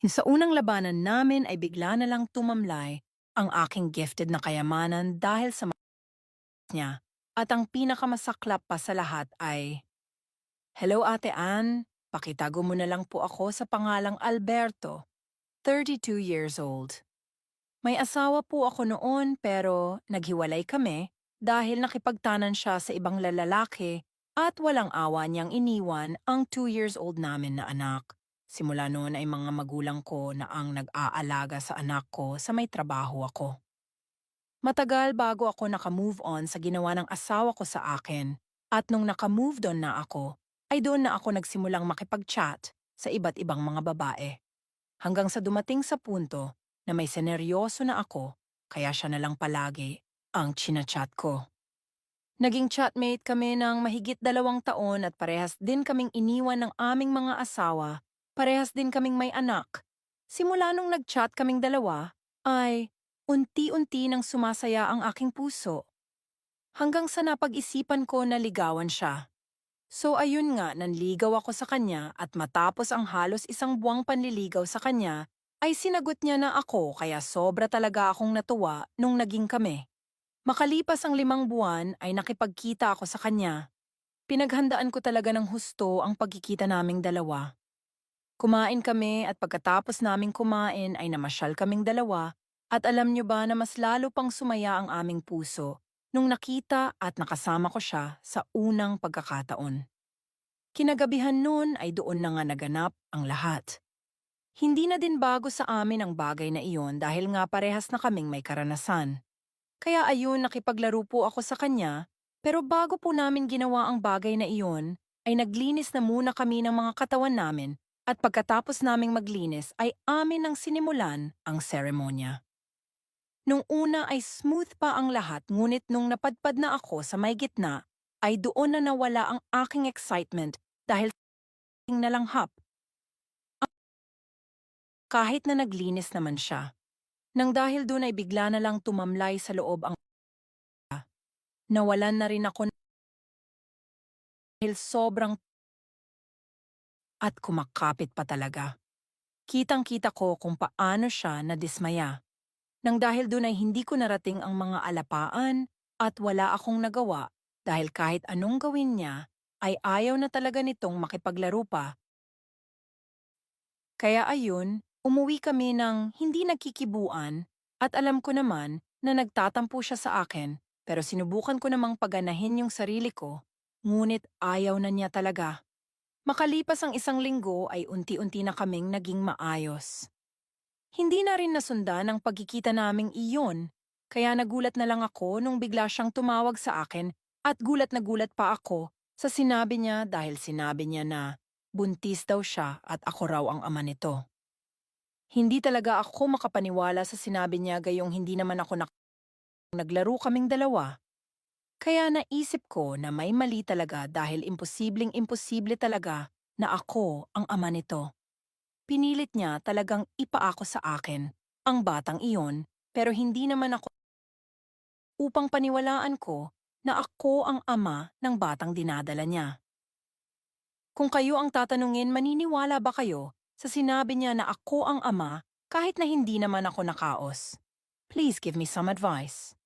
Sa unang labanan namin ay bigla na lang tumamlay ang aking gifted na kayamanan dahil sa niya. At ang pinakamasaklap pa sa lahat ay, "Hello Ate Ann, pakitago mo na lang po ako sa pangalang Alberto, 32 years old. May asawa po ako noon pero naghiwalay kami dahil nakipagtanan siya sa ibang lalaki at walang awa niyang iniwan ang 2 years old namin na anak. Simula noon ay mga magulang ko na ang nag-aalaga sa anak ko sa may trabaho ako. Matagal bago ako naka-move on sa ginawa ng asawa ko sa akin at nung naka-move on na ako, ay doon na ako nagsimulang makipag-chat sa iba't ibang mga babae. Hanggang sa dumating sa punto na may seneryoso na ako, kaya siya na lang palagi ang chinachat ko. Naging chatmate kami ng mahigit 2 taon at parehas din kaming iniwan ng aming mga asawa, parehas din kaming may anak. Simula nung nag-chat kaming dalawa, ay unti-unti nang sumasaya ang aking puso. Hanggang sa napag-isipan ko na ligawan siya. So ayun nga, nanligaw ako sa kanya at matapos ang halos 1 buwang panliligaw sa kanya, ay sinagot niya na ako kaya sobra talaga akong natuwa nung naging kami. Makalipas ang 5 buwan ay nakipagkita ako sa kanya. Pinaghandaan ko talaga ng husto ang pagkikita naming dalawa. Kumain kami at pagkatapos naming kumain ay namasyal kaming dalawa at alam niyo ba na mas lalo pang sumaya ang aming puso nung nakita at nakasama ko siya sa unang pagkakataon. Kinagabihan nun ay doon na nga naganap ang lahat. Hindi na din bago sa amin ang bagay na iyon dahil nga parehas na kaming may karanasan. Kaya ayun nakipaglaro po ako sa kanya, pero bago po namin ginawa ang bagay na iyon, ay naglinis na muna kami ng mga katawan namin at pagkatapos naming maglinis ay amin nang sinimulan ang seremonya. Nung una ay smooth pa ang lahat ngunit nung napadpad na ako sa may gitna, ay doon na nawala ang aking excitement dahil nalanghap kahit na naglinis naman siya. Nang dahil doon ay bigla na lang tumamlay sa loob ang nawalan na rin ako dahil sobrang at kumakapit pa talaga. Kitang-kita ko kung paano siya nadismaya. Nang dahil doon ay hindi ko narating ang mga alapaan at wala akong nagawa dahil kahit anong gawin niya ay ayaw na talaga nitong makipaglaro pa. Kaya ayun, umuwi kami ng hindi nagkikibuan at alam ko naman na nagtatampo siya sa akin pero sinubukan ko namang paganahin yung sarili ko, ngunit ayaw na niya talaga. Makalipas ang 1 linggo ay unti-unti na kaming naging maayos. Hindi na rin nasundan ang pagkikita naming iyon, kaya nagulat na lang ako nung bigla siyang tumawag sa akin at gulat na gulat pa ako sa sinabi niya dahil sinabi niya na buntis daw siya at ako raw ang ama nito. Hindi talaga ako makapaniwala sa sinabi niya gayong hindi naman ako naglaro kaming dalawa. Kaya naisip ko na may mali talaga dahil imposibleng-imposible talaga na ako ang ama nito. Pinilit niya talagang ipaako sa akin ang batang iyon pero hindi naman ako upang paniwalaan ko na ako ang ama ng batang dinadala niya. Kung kayo ang tatanungin, maniniwala ba kayo sa sinabi niya na ako ang ama kahit na hindi naman ako nakaos? Please give me some advice.